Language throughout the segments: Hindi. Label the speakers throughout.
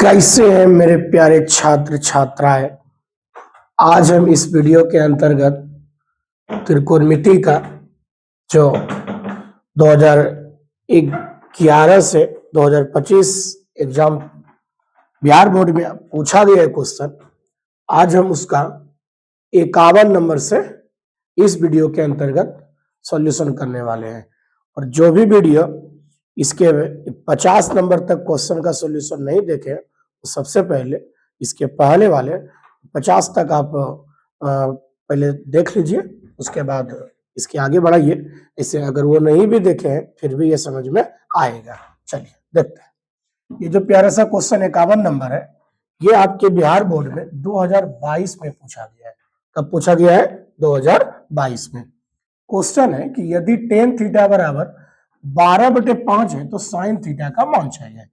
Speaker 1: कैसे हैं मेरे प्यारे छात्र छात्राएं। आज हम इस वीडियो के अंतर्गत त्रिकोणमिति का जो 2011 से 2025 एग्जाम बिहार बोर्ड में पूछा गया क्वेश्चन, आज हम उसका 51 नंबर से इस वीडियो के अंतर्गत सॉल्यूशन करने वाले हैं। और जो भी वीडियो इसके 50 नंबर तक क्वेश्चन का सॉल्यूशन नहीं देखे तो सबसे पहले इसके पहले वाले 50 तक आप पहले देख लीजिए, उसके बाद इसके आगे बढ़ाइए। इसे अगर वो नहीं भी देखे हैं फिर भी ये समझ में आएगा। चलिए देखते हैं। ये जो प्यारा सा क्वेश्चन 51 नंबर है, ये आपके बिहार बोर्ड में 2022 में पूछा गया है। कब पूछा गया है? 2022 में। क्वेश्चन है कि यदि tan थीटा बराबर 12/5 है तो sin थीटा का मान चाहिए।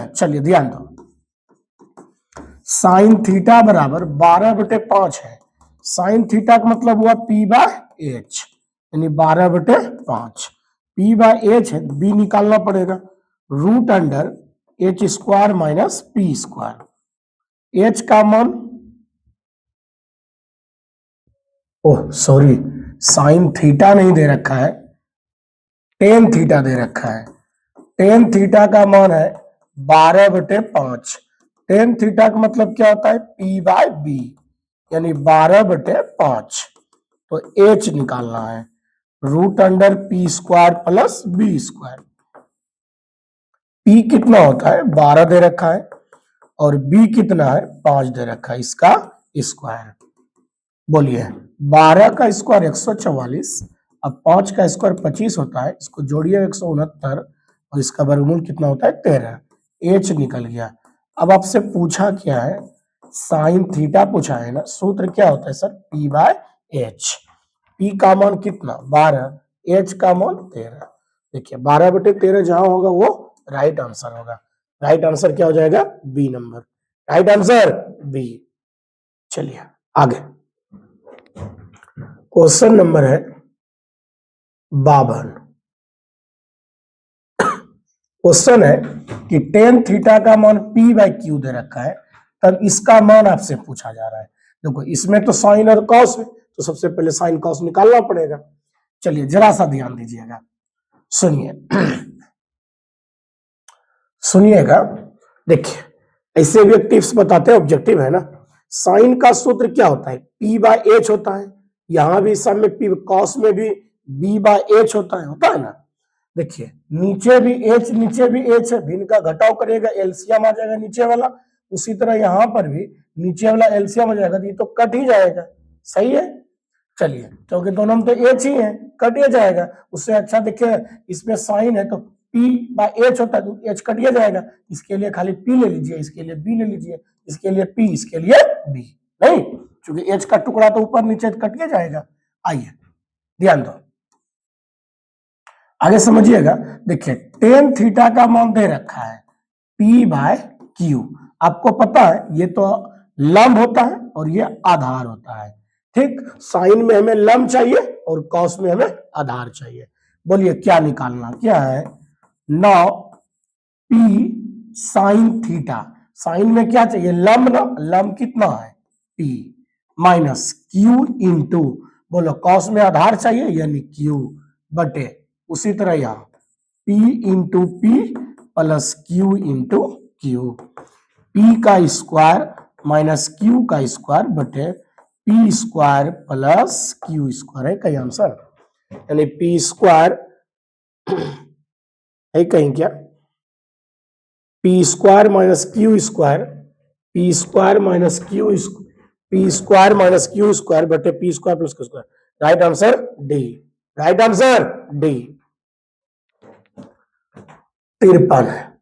Speaker 1: चलिए ध्यान दो, sin थीटा बराबर 12/5 है। sin थीटा का मतलब हुआ p/h, यानी 12/5। p/h है, b निकालना पड़ेगा, root under h square minus p square. h का मान, ओह सॉरी, sin थीटा नहीं दे रखा है, tan थीटा दे रखा है। tan थीटा का मान है 12/5। tan थीटा का मतलब क्या होता है? p/b, यानी 12/5। तो h निकालना है, root under p square plus b square. p कितना होता है? 12 दे रखा है और b कितना है? 5 दे रखा है, इसका स्क्वायर। बोलिए, 12 का स्क्वायर 144, अब 5 का स्क्वायर 25 होता है, इसको जोड़िए 169 और इसका वर्गमूल कितना होता है? 13। h निकल गया। अब आपसे पूछा क्या है? साइन थीटा पूछा है ना। सूत्र क्या होता है सर? p/h। p का मान कितना? 12, h का मान 13। देखिए 12/13 जहां होगा वो राइट आंसर होगा। राइट आंसर क्या हो जाएगा? B number. Right answer B. चलिए आगे, क्वेश्चन नंबर है 52। क्वेश्चन है कि tan थीटा का मान p/q दे रखा है, तब इसका मान आपसे पूछा जा रहा है। देखो इसमें तो साइन और कॉस है, तो सबसे पहले साइन कॉस निकालना पड़ेगा। चलिए जरा सा ध्यान दीजिएगा, सुनिए सुनिएगा। देखिए ऐसे भी टिप्स बताते हैं, ऑब्जेक्टिव है ना। साइन का सूत्र क्या होता है? p/h होता है। यहां भी सब में p, कॉस में भी b/h होता है ना। देखिए नीचे भी h, नीचे भी h है, भिन्न का घटाव करेगा, एलसीएम आ जाएगा नीचे वाला। उसी तरह यहां पर भी नीचे वाला एलसीएम आ जाएगा, तो ये तो कट ही जाएगा। सही है। चलिए क्योंकि दोनों में तो h ही है, कट ही जाएगा। उससे अच्छा देखिए इसमें साइन है तो p/h होता है, तो h कट ही जाएगा। इसके लिए खाली p ले लीजिए, इसके लिए b ले लीजिए, इसके लिए p, इसके लिए b। नहीं, क्योंकि h का टुकड़ा तो ऊपर नीचे कट ही जाएगा। आइए ध्यान दो, आगे समझिएगा। देखिए tan थीटा का मान दे रखा है p/q। आपको पता है ये तो लंब होता है और ये आधार होता है। ठीक, साइन में हमें लंब चाहिए और कॉस में हमें आधार चाहिए। बोलिए क्या निकालना क्या है? 9 p साइन थीटा। साइन में क्या चाहिए? लंब ना, लंब कितना है? p माइनस q इंटू, बोलो कॉस में आधार चाहिए यानी q बटे, उसी तरह यहां p into p plus q into q। p का स्क्वायर माइनस q का स्क्वायर बटे p square plus q square है कहीं आंसर, यानी p स्क्वायर है कहीं क्या? p square minus q square, p square minus q, p square minus q square बटे p square plus q square. Right answer D. Right answer D. 53 है।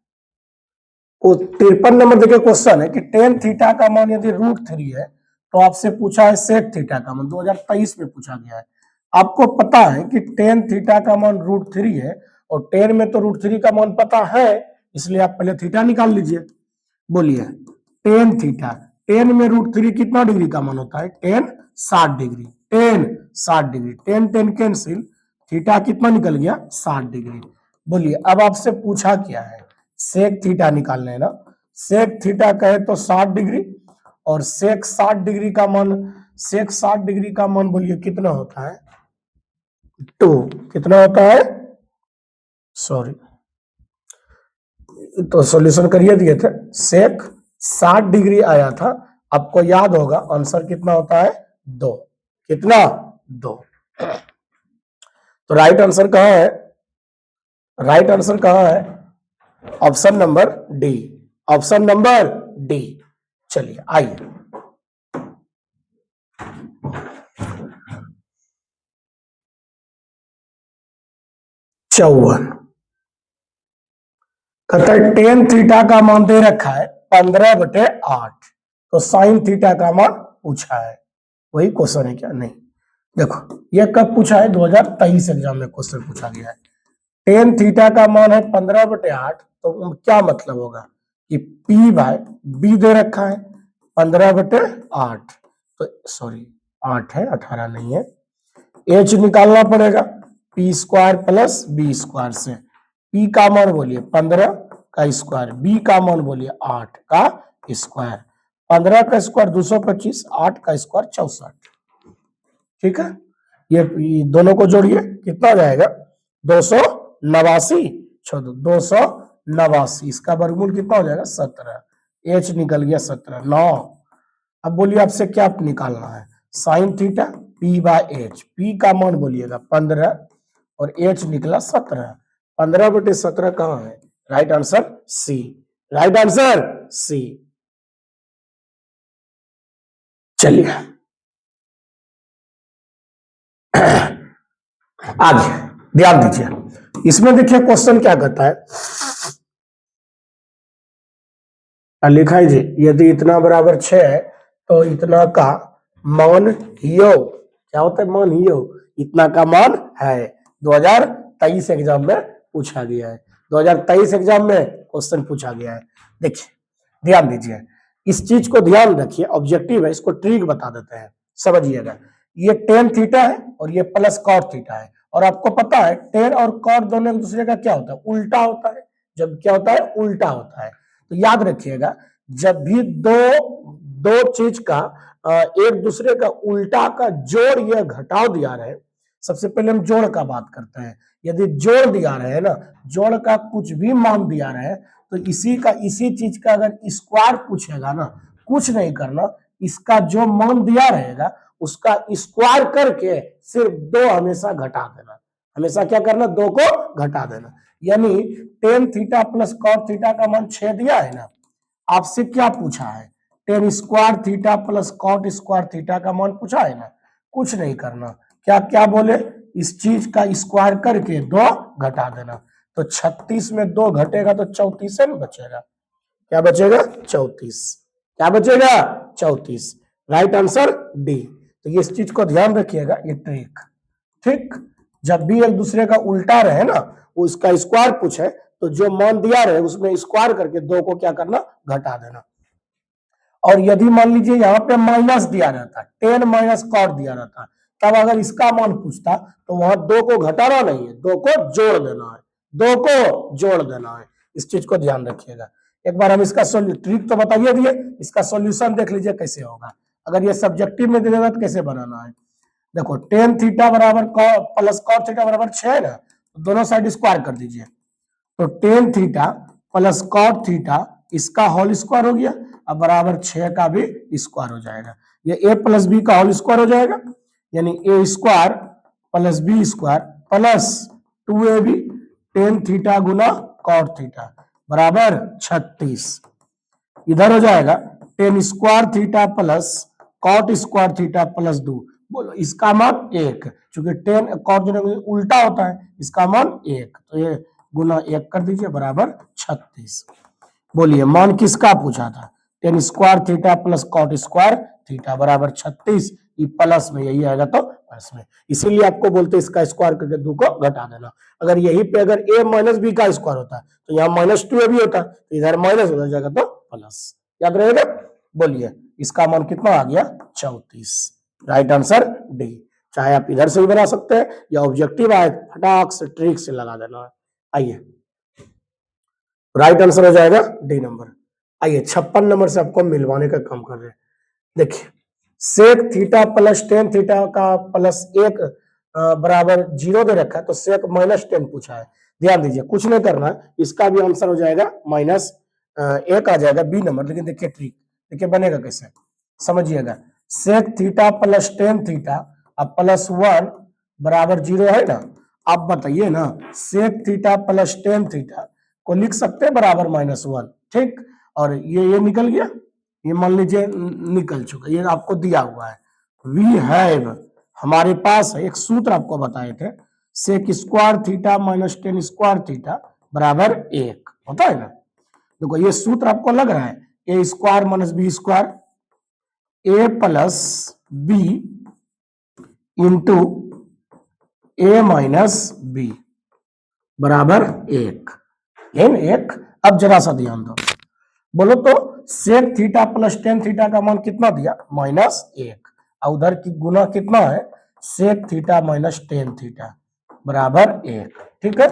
Speaker 1: वो 53 नंबर देखिए क्वेश्चन है कि tan थीटा का मान यदि √3 है तो आपसे पूछा है sec थीटा का मान। 2023 में पूछा गया है। आपको पता है कि tan थीटा का मान √3 है और tan में तो √3 का मान पता है, इसलिए आप पहले थीटा निकाल लीजिए। बोलिए tan थीटा, tan में √3 कितना डिग्री का मान होता है? tan 60 degree. tan 60 degree, tan cancel, theta कितना निकल गया? 60 डिग्री। बोलिए अब आपसे पूछा क्या है? सेक थीटा निकालना है ना। सेक थीटा कहे तो 60 डिग्री, और सेक 60 डिग्री का मान, सेक 60 डिग्री का मान बोलिए कितना होता है, 2। कितना होता है, सॉरी, तो सॉल्यूशन करिए दिए थे, सेक 60 डिग्री आया था, आपको याद होगा आंसर कितना होता है, 2। कितना, 2। तो राइट आंसर कहां है, राइट आंसर कहां है, option number D, option number D. चलिए आइए, चौवन, कहता है टेन थीटा का मान दे रखा है 15/8, तो साइन थीटा का मान पूछा है, वही क्वेश्चन है क्या, नहीं, देखो ये कब पूछा है, 2023 एग्जाम में क्वेश्चन पूछा गया है। टेन थीटा का मान है 15/8, तो क्या मतलब होगा कि P बाय बी दे रखा है 15/8, तो सॉरी 8 है, 18 नहीं है, H निकालना पड़ेगा P square plus B square से, P का मान बोलिए 15 का स्क्वायर, B का मान बोलिए 8 का स्क्वायर, 15 का स्क्वायर 225, 8 का स्क्वायर 64। ठीक है, ये दोनों को जोड़िए, कितना हो जाएगा, 289, छोड़ो 289, इसका वर्गमूल कितना हो जाएगा, 17, H निकल गया 17, 9। अब बोलिए आपसे क्या निकालना है, sine theta P by H, P का मान बोलिएगा 15 और H निकला 17, 15/17 कहाँ है, right answer C, right answer C. चलिए आगे ध्यान दीजिए, इसमें देखिए क्वेश्चन क्या कहता है, लिखा है जी, यदि इतना बराबर 6 है तो इतना का मान हियो, क्या होता है, मान हियो, इतना का मान है, 2023 एग्जाम में पूछा गया है, 2023 एग्जाम में क्वेश्चन पूछा गया है। देखिए ध्यान दीजिए, इस चीज को ध्यान रखिए, ऑब्जेक्टिव है, इसको ट्रिक बता देते हैं, समझिएगा। ये टेन थीटा है और ये प्लस कॉट थीटा है, और आपको पता है टेन और कॉट दोनों एक दूसरे का क्या होता है, उल्टा होता है, जब क्या होता है, उल्टा होता है। तो याद रखिएगा, जब भी दो चीज का एक दूसरे का उल्टा का जोड़ या घटाव दिया रहे, सबसे पहले हम जोड़ का बात करते हैं, यदि जोड़ दिया रहे ना, जोड़ का कुछ भी मान दिया रहे, तो इसी चीज का अगर स्क्वायर पूछेगा ना, कुछ नहीं करना, इसका जो मान दिया रहेगा उसका स्क्वायर करके सिर्फ 2 हमेशा घटा देना, हमेशा क्या करना, 2 को घटा देना। यानी tan theta plus cot theta का मान 6 दिया है ना, आपसे क्या पूछा है, tan square theta plus cot square theta का मान पूछा है ना, कुछ नहीं करना, क्या क्या बोले, इस चीज का स्क्वायर करके 2 घटा देना, तो 36 में 2 घटेगा तो 34 है ना बचेगा, क्या बचेगा, 34, क्या बचेगा, 34, राइट आंसर डी। तो ये इस चीज को ध्यान रखिएगा, ये ट्रिक, ठीक, जब भी एक दूसरे का उल्टा रहे ना, वो इसका स्क्वायर पूछे, तो जो मान दिया रहे उसमें स्क्वायर करके 2 को क्या करना, घटा देना। और यदि मान लीजिए यहाँ पे माइनस दिया रहता, टेन माइनस कॉट दिया रहता, तब अगर इसका मान पूछता तो वहां 2 को घटाना नहीं है, 2 को जोड़ देना है, 2 को जोड़ देना है, इस चीज को ध्यान रखिएगा। एक बार हम इसका ट्रिक तो बताइए दिए, इसका सॉल्यूशन देख लीजिए कैसे होगा, अगर ये सब्जेक्टिव में दे देगा तो कैसे बनाना है। देखो टेन थीटा बराबर प्लस कॉट थीटा बराबर 6 है ना, तो दोनों साइड स्क्वायर कर दीजिए, तो tan theta plus cot theta इसका होल स्क्वायर हो गया, अब बराबर 6 का भी स्क्वायर हो जाएगा, ये a प्लस बी का होल स्क्वायर हो जाएगा, यानी a square plus B square plus 2ab tan theta गुना कॉट थीटा बराबर 36, इधर हो जाएगा tan square theta plus cot square theta plus 2, बोलो इसका मान 1, चूंकि टेन कॉट जो उल्टा होता है, इसका मान 1, तो ये गुना 1 कर दीजिए बराबर 36। बोलिए मान किसका पूछा था, tan square theta plus cot square theta बराबर 36, ये प्लस में यही आएगा तो प्लस में, इसीलिए आपको बोलते इसका स्क्वायर करके 2 को घटा देना। अगर यही पे अगर a माइनस बी का स्क्वायर होता तो यहाँ -2a भी होता, तो इधर माइनस हो जाएगा तो प्लस, याद रहेगा। बोलिए इसका मान कितना आ गया, 34, राइट आंसर डी। चाहे आप इधर से भी बना सकते हैं या ऑब्जेक्टिव आए फटाक से ट्रिक से लगा देना है। आइए राइट आंसर हो जाएगा डी नंबर। आइए 56 नंबर से आपको मिलवाने का काम कर रहे हैं। देखिए sec theta plus tan theta का प्लस एक बराबर 0 दे रखा है, तो सेक -10 पूछा है। ध्यान दीजिए कुछ नहीं करना है, इसका भी आंसर हो जाएगा -1 आ जाएगा बी नंबर। लेकिन देखिए ट्रिक, देखिए बनेगा कैसे समझिएगा। Sec theta plus tan theta अब +1 बराबर 0 है ना। आप बताइए ना, sec theta plus tan theta को लिख सकते हैं बराबर -1, ठीक। और ये निकल गया, ये मान लीजिए निकल चुका, ये आपको दिया हुआ है। वी हैव, हमारे पास है एक सूत्र आपको बताए थे, sec square theta minus tan square theta बराबर 1 होता है ना। देखो ये सूत्र आपको लग रहा है, ए स्क्वायर माइनस बी स्क्वायर, ए प्लस बी इंटू ए माइनस बी बराबर 1, है ना 1। अब जरा सा ध्यान दो, बोलो तो sec theta plus tan theta का मान कितना दिया -1, और उधर की गुना कितना है sec theta minus ten theta बराबर 1, ठीक है।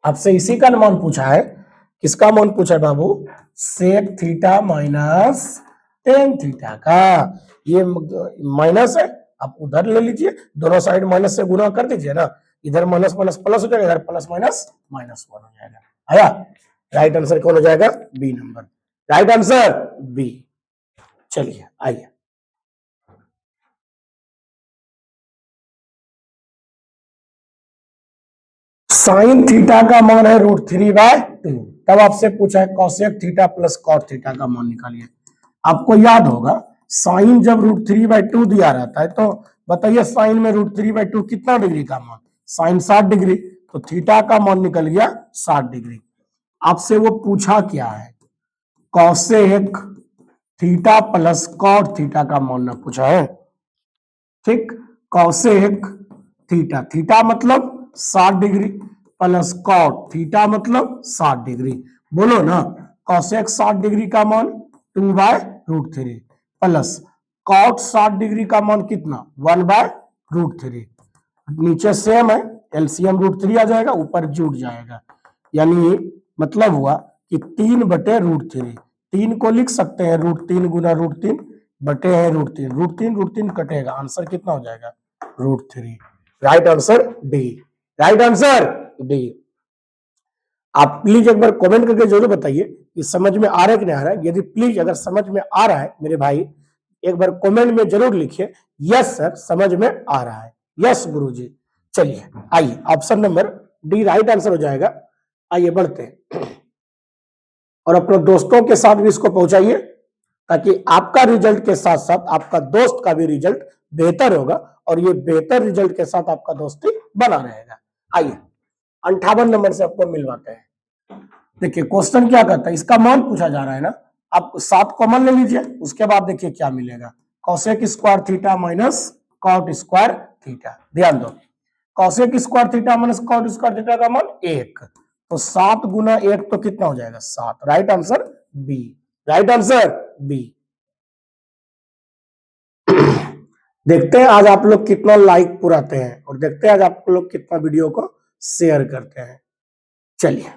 Speaker 1: आपसे इसी का मान पूछा है, किसका मान पूछा है बाबू, sec theta minus ten theta का। ये माइनस है, आप उधर ले लीजिए, दोनों साइड माइनस से गुना कर दीजिए ना, इधर माइनस माइनस प्लस हो जाएगा, इधर प्लस माइनस -1 हो जाएगा। आया, राइट आंसर कौन हो जाएगा, B number, right answer B. चलिए आइए, साइन थीटा का मान है √3/2। तब आपसे पूछा है cosec theta plus cot theta का मान निकालिए। आपको याद होगा साइन जब √3/2 दिया रहता है, तो बताइए साइन में √3/2 कितना डिग्री का मान, साइन 60 डिग्री, तो थीटा का मान निकल गया 60 डिग्री। आपसे वो पूछा क्या है, cosec theta plus cot theta का मान ना पूछा है, ठीक। कॉसेक थीटा, थीटा मतलब 60 डिग्री, प्लस कॉट थीटा मतलब 60 डिग्री। बोलो ना, कॉसेक 60 डिग्री का मान 2/√3 प्लस कॉट 60 डिग्री का मान कितना 1/√3। नीचे सेम है, एलसीएम √3 आ जाएगा, ऊपर जुड़ जाएगा, यानी मतलब हुआ कि 3/√3। 3 को लिख सकते हैं √3 गुना √3 बटे है √3, √3 कटेगा, आंसर कितना हो जाएगा √3। Right answer D, right answer D. आप प्लीज एक बार कमेंट करके जरूर बताइए कि समझ में आ रहा है कि नहीं आ रहा है। यदि प्लीज अगर समझ में आ रहा है मेरे भाई, एक बार कमेंट में जरूर लिखिए यस सर समझ में आ रहा है, यस गुरुजी। चलिए आइए, option number D right answer हो जाएगा। आइए बढ़ते हैं और अपने दोस्तों के साथ भी इसको पहुंचाइए, ताकि आपका रिजल्ट के साथ साथ आपका दोस्त का भी रिजल्ट बेहतर होगा, और ये बेहतर रिजल्ट के साथ आपका दोस्ती बना रहेगा। आइए 58 नंबर से आपको मिलवाते हैं। देखिए क्वेश्चन क्या कहता है, इसका मान पूछा जा रहा है ना, आप 7 कॉमन ले लीजिए, उसके बाद देखिए क्या मिलेगा, cosec square theta minus cot square theta. ध्यान दो, cosec square theta minus cot square theta का मान 1, तो 7 गुना 1 तो कितना हो जाएगा 7, right answer B, right answer B. देखते हैं आज आप लोग कितना लाइक पुराते हैं, और देखते हैं आज आप लोग कितना वीडियो को शेयर करते हैं। चलिए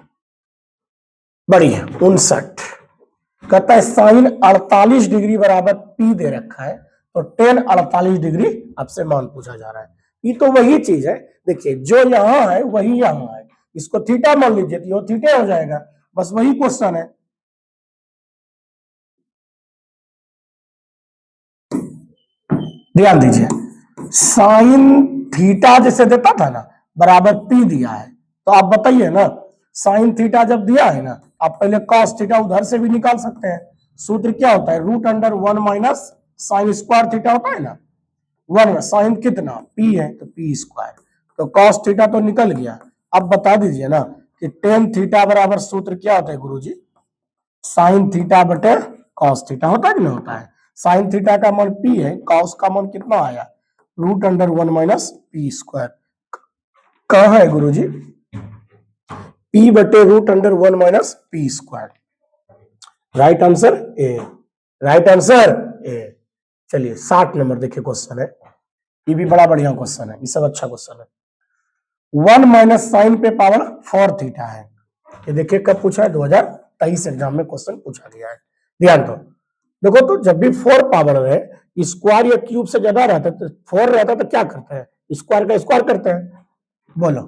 Speaker 1: बढ़िया, 59 कहता है साइन 48 डिग्री बराबर पी दे रखा है, तो टेन 48 डिग्री आपसे मान पूछा जा रहा है। ये तो वही चीज है, देखिए जो यहां है वही यहां है, इसको थीटा मान लीजिए तो थीटा हो जाएगा, बस वही क्वेश्चन है। ध्यान दीजिए, साइन थीटा जैसे देता था ना बराबर पी दिया है, तो आप बताइए ना, साइन थीटा जब दिया है ना, आप पहले कॉस थीटा उधर से भी निकाल सकते हैं। सूत्र क्या होता है, √1 माइनस साइन स्क्वायर थीटा होता है ना, 1 साइन कितना पी है तो पी स्क्वायर, तो कॉस थीटा तो निकल गया। अब बता दीजिए ना कि टेन थीटा बराबर सूत्र क्या होता है गुरुजी, साइन थीटा बटे कॉस थीटा होता है कि नहीं होता है। साइन थीटा का मान पी है, कॉस का मान कितना आया √1 माइनस पी स्क्वायर, कहाँ है गुरुजी, पी बटे √1 minus P square, right answer A, right answer A. चलिए 60 नंबर देखिए क्वेश्चन है, ये भी बड़ा बढ़िया क्वेश्चन है, ये सब अच्छा क्वेश्चन है। 1 माइनस साइन पे पावर 4 थीटा है, ये देखिए कब पूछा है 2000 2023 एग्जाम में क्वेश्चन पूछा गया है। ध्यान दो, देखो तो जब भी 4 पावर में स्क्वायर या क्यूब से ज्यादा रहता है तो 4 रहता है तो क्या करते हैं, स्क्वायर का स्क्वायर करते हैं। बोलो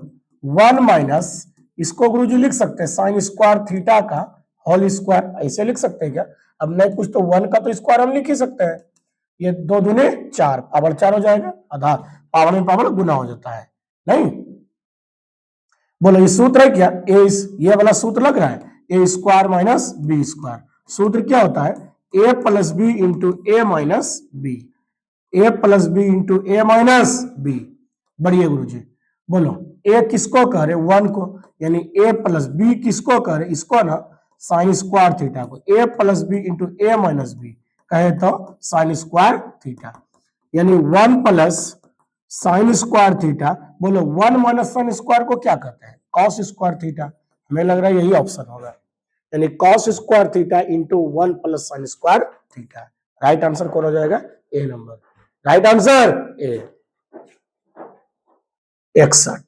Speaker 1: 1 माइनस, इसको गुरुजी लिख सकते हैं साइन स्क्वायर थीटा का होल स्क्वायर, ऐसे लिख सकते हैं क्या? अब नहीं कुछ तो 1 का तो स्क्वायर हम लिख ही सकते हैं। ये 2 दूने 4, पावर 4 हो जाएगा, आधा पावर में पावर गुना हो जाता है। नहीं बोलो ये सूत्र है क्या, ये वाला सूत्र लग रहा है, ए स्क्वायर माइनस बी स्क्वायर। सूत्र क्या होता है, ए प्लस बी इंटू ए माइनस बी, ए प्लस बी इंटू ए माइनस बी। बढ़िया गुरुजी, बोलो ए किसको कह रहे, 1 को, यानी ए प्लस बी किसको कह रहे, इसको ना साइन स्क्वायर थीटा को, ए प्लस बी इंटू ए माइनस बी कहे तो साइन स्क्वायर थीटा, यानी 1 प्लस साइन स्क्वायर थीटा। बोलो 1 माइनस साइन स्क्वायर को क्या कहते हैं, कॉस स्क्वायर थीटा। हमें लग रहा है यही ऑप्शन होगा, यानी cos square theta into 1 plus sine square theta. Right answer कौन हो जाएगा, ए नंबर। Right answer A 61।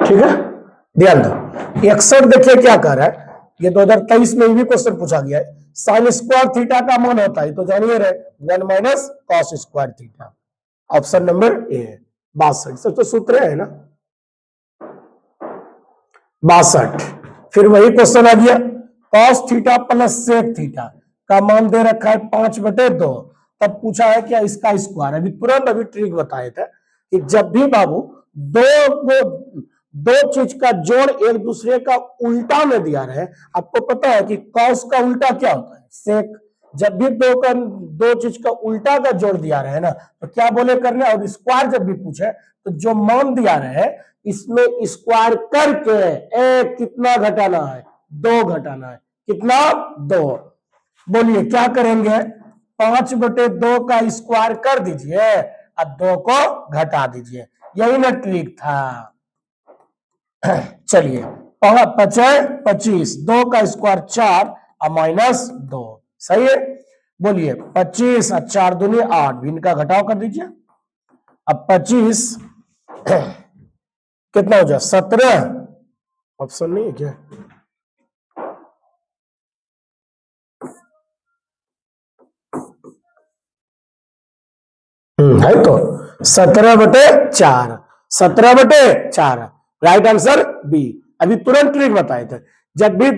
Speaker 1: ठीक है, ध्यान दो 61 देखिए क्या कर रहा है, ये 2023 में भी क्वेश्चन पूछा गया है। साइन स्क्वायर थीटा का मान होता है तो जानिए रहे 1 minus cos square theta. Option number A है 62, सब तो सूत्र है ना 62। फिर वही क्वेश्चन आ गया, cos theta plus sec theta का मान दे रखा है 5/2, तब पूछा है क्या इसका स्क्वायर। अभी तुरंत अभी ट्रिक बताए थे कि जब भी बाबू दो चीज का जोड़ एक दूसरे का उल्टा में दिया रहे, आपको पता है कि कॉस का उल्टा क्या होता है, सेक। जब भी दो चीज का उल्टा का जोड़ दिया रहे ना तो क्या बोले करने, और स्क्वायर जब भी पूछे तो जो मान दिया रहे इसमें स्क्वायर करके एक कितना घटाना है, 2 घटाना है, कितना 2। बोलिए क्या करेंगे, 5/2 का स्क्वायर कर दीजिए और 2 को घटा दीजिए, यही ना ट्रिक था। चलिए 25, 2 का स्क्वायर 4 और माइनस 2, सही है। बोलिए 25 और 4 दूनी 8, भी इनका घटाव कर दीजिए। अब 25 कितना हो जाए 17, ऑप्शन नहीं है क्या, है तो 17/4, 17/4, राइट आंसर बी। अभी तुरंत ट्रिक बताए थे, जब भी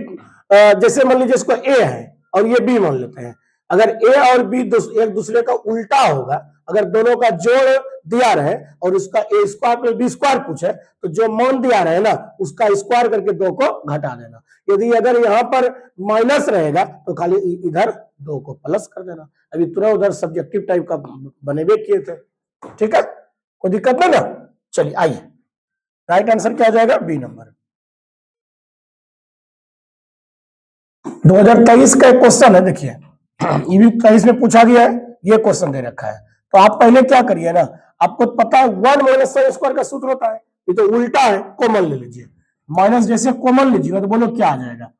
Speaker 1: जैसे मान लीजिए इसको ए है और ये बी मान लेते हैं, अगर ए और बी एक दूसरे का उल्टा होगा, अगर दोनों का जोड़ दिया रहे और उसका ए स्क्वायर प्लस बी स्क्वायर पूछे तो जो मान दिया रहे ना उसका स्क्वायर करके 2 को घटा देना। यदि अगर यहाँ पर माइनस रहेगा तो खाली इधर 2 को प्लस कर देना। अभी तुरंत उधर सब्जेक्टिव टाइप का बने हुए किए थे, ठीक है, कोई दिक्कत नहीं ना। चलिए आइए, राइट आंसर क्या आ जाएगा, बी नंबर। 2023 का एक क्वेश्चन है, देखिए ये भी 23 में पूछा गया है, ये क्वेश्चन दे रखा है। तो आप पहले क्या करिए ना, आपको पता है 1 माइनस साइन स्क्वायर का सूत्र होता है, ये तो उल्टा है, कॉमन ले लीजिए। माइनस जैसे कॉमन लीजिएगा तो बोलो क्या आ जाएगा,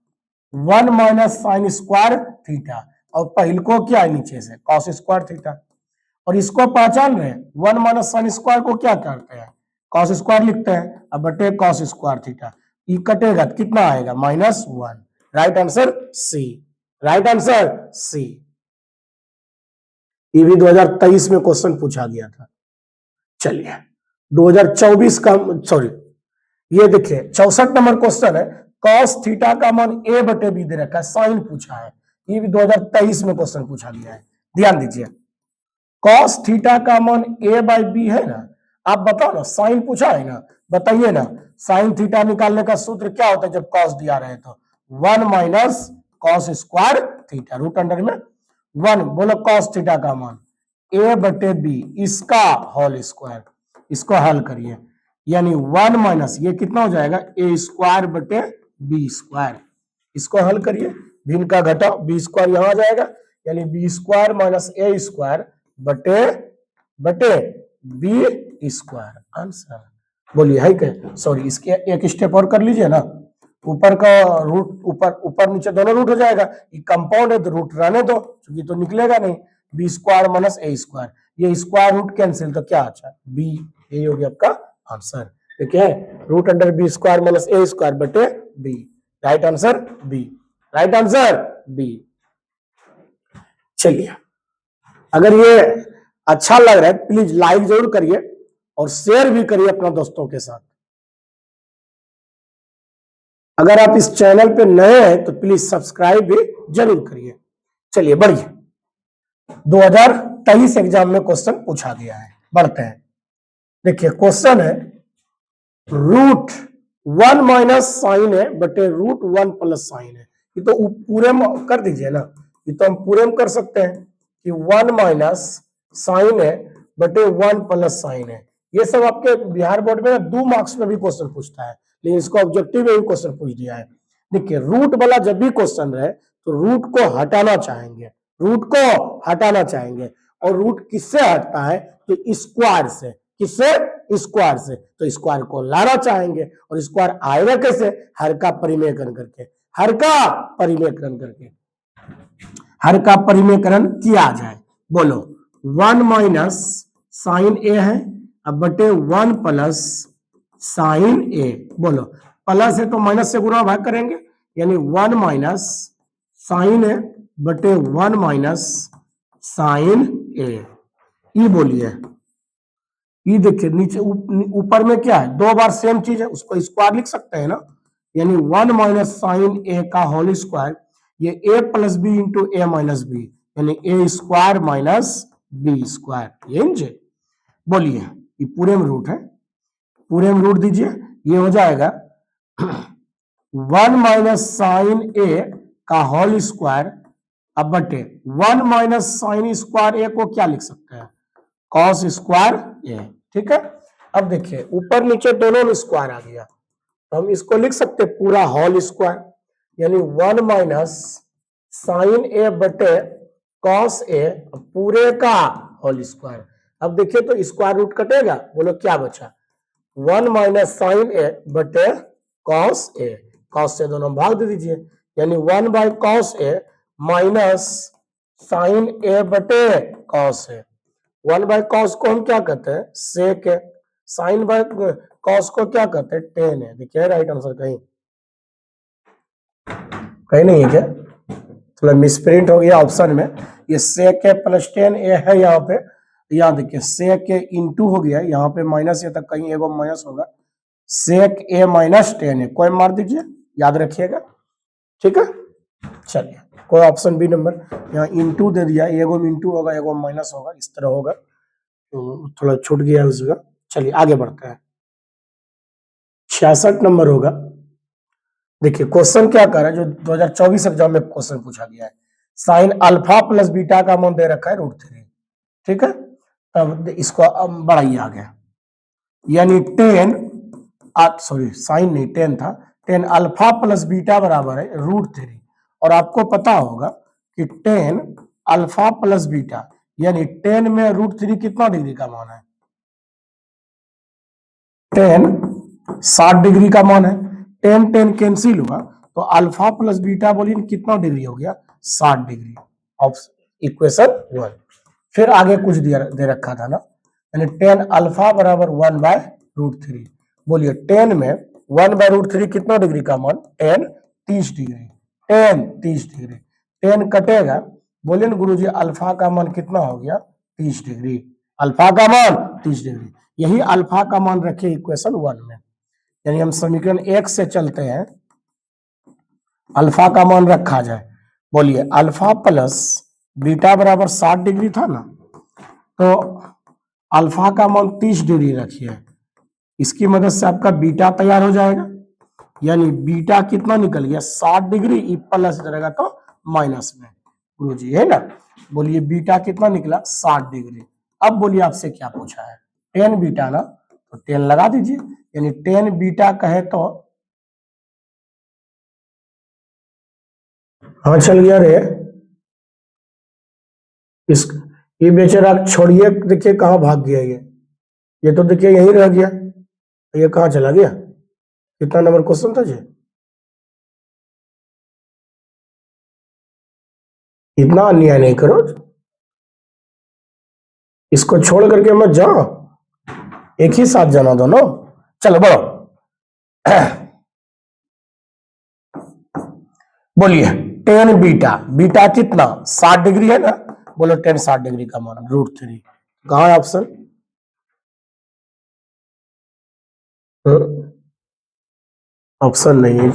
Speaker 1: 1 माइनस साइन स्क्वायर थीटा, और पहले को क्या है नीचे से कॉस स्क्वायर थीटा, और इसको पहचान रहे 1 माइनस साइन स्क्वायर को क्या करते हैं, कॉस स्क्वायर लिखते हैं, अब बटे कॉस स्क्वायर थीटा, ये कटेगा तो कितना आएगा -1। Right answer C, right answer C. ये भी 2023 में क्वेश्चन पूछा गया था। चलिए 2024 का, सॉरी ये देखिए 64 नंबर क्वेश्चन है, कॉस थीटा का मान a/b दे रखा है, साइन पूछा है, ये भी 2023 में क्वेश्चन पूछा गया है। ध्यान दीजिए, कॉस थीटा का मान a/b है ना, आप बताओ ना, साइन पूछा है ना, बताइए ना, साइन थीटा निकालने का सूत्र क्या होता है जब कॉस दिया रहे तो 1 minus cos square theta, root under में 1। बोलो कॉस थीटा का मान a/b, इसका होल स्क्वायर, इसको हल करिए, यानी 1 माइनस ये कितना हो जाएगा a²/b², इसको हल करिए, भिन्न का घटाओ, b² यहां आ जाएगा, यानी b² माइनस a² बटे b², आंसर। बोलिए है क्या, सॉरी इसके एक स्टेप और कर लीजिए ना, ऊपर का रूट ऊपर नीचे दोनों रूट हो जाएगा, ये कंपाउंड है तो रूट रहने दो, क्योंकि तो निकलेगा नहीं, b² माइनस a², ये स्क्वायर रूट कैंसिल तो क्या अच्छा b। यही होगी आपका आंसर। ठीक है, root under B square minus A square बटे बी। Right answer B, right answer B. चलिए, अगर ये अच्छा लग रहा है प्लीज लाइक जरूर करिए और शेयर भी करिए अपना दोस्तों के साथ। अगर आप इस चैनल पे नए हैं तो प्लीज सब्सक्राइब भी जरूर करिए। चलिए बढ़िए, 2023 एग्जाम में क्वेश्चन पूछा गया है, बढ़ते हैं। देखिए क्वेश्चन है रूट 1 माइनस साइन है बटे रूट 1 प्लस साइन है। ये तो पूरे में कर दीजिए ना, ये तो हम पूरे में कर सकते हैं कि 1 माइनस साइन है बटे 1 प्लस साइन है। ये सब आपके बिहार बोर्ड में 2 मार्क्स में भी क्वेश्चन पूछता है, लेकिन इसको ऑब्जेक्टिव में भी क्वेश्चन पूछ दिया है। देखिए रूट वाला जब भी क्वेश्चन रहे तो रूट को हटाना चाहेंगे, रूट को हटाना चाहेंगे। और रूट किससे हटता है? तो स्क्वायर से। किससे? स्क्वायर से। तो स्क्वायर को लाना चाहेंगे, और स्क्वायर आएगा कैसे? हर का परिमेयकरण करके, हर का परिमेयकरण करके, हर का परिमेयकरण किया जाए। बोलो 1 माइनस साइन ए है अब बटे 1 प्लस साइन ए। बोलो प्लस है तो माइनस से गुणा भाग करेंगे, यानी 1 माइनस साइन ए बटे 1 माइनस साइन ए। ई बोलिए, ये देखिए नीचे ऊपर में क्या है? 2 बार सेम चीज है, उसको स्क्वायर लिख सकते हैं ना, यानी 1 माइनस साइन ए का होल स्क्वायर, ये ए प्लस बी इंटू ए माइनस बी, यानी ए स्क्वायर माइनस बी स्क्वायर। ये बोलिए, ये पूरे में रूट है, पूरे में रूट दीजिए, ये हो जाएगा 1 माइनस साइन ए का होल स्क्वायर अब बटे 1 माइनस साइन स्क्वायर ए को क्या लिख सकते हैं? कॉस स्क्वायर ए। ठीक है, अब देखिए ऊपर नीचे दोनों में स्क्वायर आ गया, तो हम इसको लिख सकते हैं पूरा होल स्क्वायर, यानी 1 माइनस साइन ए बटे कॉस ए पूरे का होल स्क्वायर। अब देखिए तो स्क्वायर रूट कटेगा, बोलो क्या बचा? 1 माइनस साइन ए बटे कॉस ए, कॉस से दोनों भाग दे दीजिए, यानी 1 by cos A minus sine A बटे कॉस ए। 1 बाय कॉस को हम क्या कहते हैं? सेक है। साइन बाय कॉस को क्या कहते हैं? टेन है। देखिए राइट आंसर कहीं कहीं नहीं है क्या? थोड़ा मिसप्रिंट हो गया ऑप्शन में, ये सेक है प्लस टेन ए है यहाँ पे, यहाँ देखिए सेक ए इंटू हो गया, यहाँ पे माइनस है, तक कहीं एगो माइनस होगा, सेक ए माइनस टेन है, कोई मार दीजिए, याद रखिएगा। ठीक है, चलिए कोई ऑप्शन बी नंबर, यहाँ इंटू दे दिया, एगो में इंटू होगा एगो माइनस होगा, इस तरह होगा, तो थोड़ा छूट गया उस जगह। चलिए आगे बढ़ते हैं, 66 नंबर होगा। देखिए क्वेश्चन क्या कर रहा है, जो 2024 एग्जाम में क्वेश्चन पूछा गया है, साइन अल्फा प्लस बीटा का मान दे रखा है √3। ठीक है, तब इसको अब बढ़ाइए आगे, यानी 10 सॉरी साइन नहीं 10 था, 10 अल्फा प्लस बीटा बराबर है √3। और आपको पता होगा कि 10 अल्फा प्लस बीटा, यानी 10 में √3 कितना डिग्री का मान है? 10 60 डिग्री का मान है। 10 10 कैंसिल हुआ तो अल्फा प्लस बीटा बोलिए कितना डिग्री हो गया? 60 डिग्री। इक्वेशन 1। फिर आगे कुछ दे रखा था ना, यानी 10 अल्फा बराबर 1 बाय √3। बोलिए 10 में 1 बाय √3 कितना डिग्री का मान? 10 30 डिग्री, 10 30 डिग्री, 10 कटेगा, बोलिए ना गुरुजी अल्फा का मान कितना हो गया? 30 डिग्री, अल्फा का मान 30 डिग्री। यही अल्फा का मान रखे इक्वेशन 1 में, यानी हम समीकरण 1 से चलते हैं, अल्फा का मान रखा जाए। बोलिए अल्फा प्लस बीटा बराबर 60 डिग्री था ना, तो अल्फा का मान 30 डिग्री रखिए, इसकी मदद से आपका बीटा तैयार हो जाएगा, यानी बीटा कितना निकल गया? 60 डिग्री, ई प्लस रहेगा तो माइनस में, गुरुजी है ना। बोलिए बीटा कितना निकला? 60 डिग्री। अब बोलिए आपसे क्या पूछा है? 10 बीटा ना, तो 10 लगा दीजिए, यानी 10 बीटा कहे तो, हाँ चल गया रे, इस ये बेचारा छोड़िए, देखिए कहाँ भाग गया ये तो देखिए यहीं रह गया, ये कहाँ चला गया? कितना नंबर क्वेश्चन था जी? इतना अन्याय नहीं करो, इसको छोड़ करके मत जाओ। एक ही साथ जाना दोनों। चलो बढ़ो। बोलिए टेन बीटा, बीटा कितना 60 डिग्री है ना, बोलो टेन 60 डिग्री का मान √3। कहा है ऑप्शन? ऑप्शन नहीं है,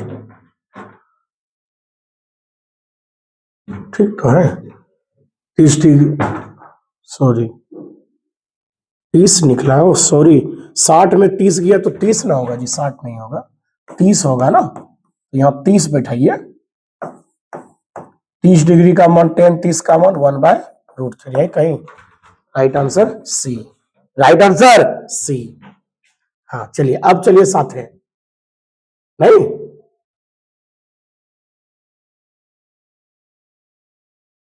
Speaker 1: ठीक तो है 30 डिग्री, सॉरी 30 निकला है, सॉरी 60 में 30 गया तो 30 ना होगा जी, 60 नहीं होगा 30 होगा ना, तो यहाँ 30 बैठाइए, 30 डिग्री का मान 10, 30 का मान 1/√3 है कहीं। Right answer C, right answer C. हाँ चलिए अब चलिए साथ है नहीं,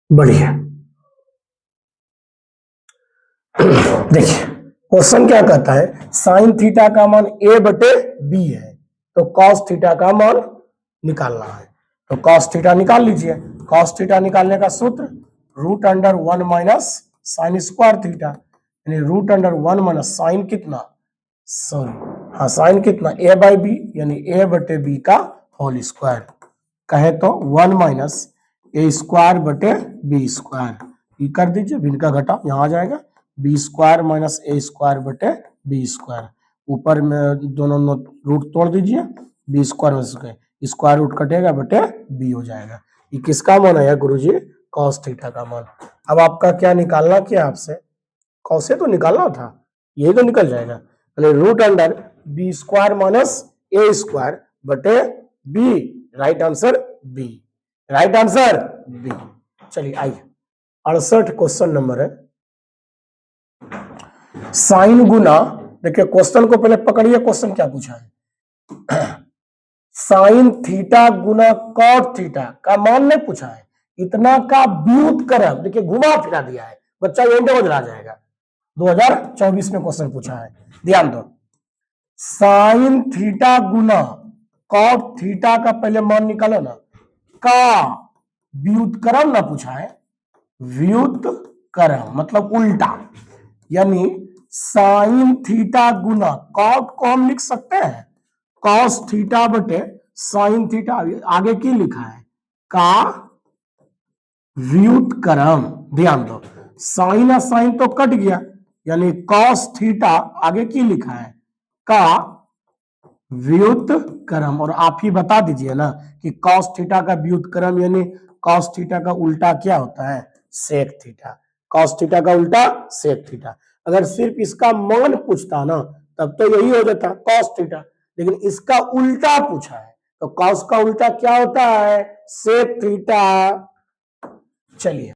Speaker 1: बढ़िया। देखिए क्वेश्चन क्या कहता है, साइन थीटा का मान a/b है, तो कॉस थीटा का मान निकालना है, तो कॉस थीटा निकाल लीजिए। कॉस थीटा निकालने का सूत्र √1 माइनस साइन स्क्वायर थीटा, यानी √1 माइनस साइन कितना, सॉरी हाँ साइन कितना a/b, यानी a/b का होल स्क्वायर, कहे तो 1 माइनस a²/b², ये कर दीजिए, भिन्न का घटा यहाँ आ जाएगा, b² माइनस a²/b², ऊपर में दोनों रूट तोड़ दीजिए, b² में स्क्वायर रूट कटेगा बटे b हो जाएगा। ये किसका मान है गुरुजी? कॉस थीटा का मान। अब आपका क्या निकालना, क्या आपसे कॉस से तो निकालना था, यही तो निकल जाएगा, √b² माइनस a² बटे b, right answer B, right answer B. चलिए आइए 68 क्वेश्चन नंबर है, साइन गुना, देखिए क्वेश्चन को पहले पकड़िए, क्वेश्चन क्या पूछा है, साइन थीटा गुना कॉट थीटा का मान नहीं पूछा है, इतना का व्युत्क्रम, देखिए घुमा फिरा दिया है, बच्चा यही समझ आ जाएगा, 2024 में क्वेश्चन पूछा है, ध्यान दो। साइन थीटा गुना कॉट थीटा का पहले मान निकालो ना, का व्युत्क्रम ना पूछा है, व्युत्क्रम मतलब उल्टा, यानी साइन थीटा गुना कॉट को हम लिख सकते हैं कॉस थीटा बटे साइन थीटा, आगे की लिखा है का व्युत्क्रम, ध्यान दो साइन और साइन तो कट गया, यानी कॉस थीटा आगे की लिखा है का व्युत्क्रम, और आप ही बता दीजिए ना कि कॉस थीटा का व्युत्क्रम यानी कॉस थीटा का उल्टा क्या होता है, सेक थीटा, कॉस थीटा का उल्टा सेक थीटा। अगर सिर्फ इसका मान पूछता ना तब तो यही हो जाता कॉस थीटा, लेकिन इसका उल्टा पूछा है, तो कॉस का उल्टा क्या होता है, सेक थीटा। चलिए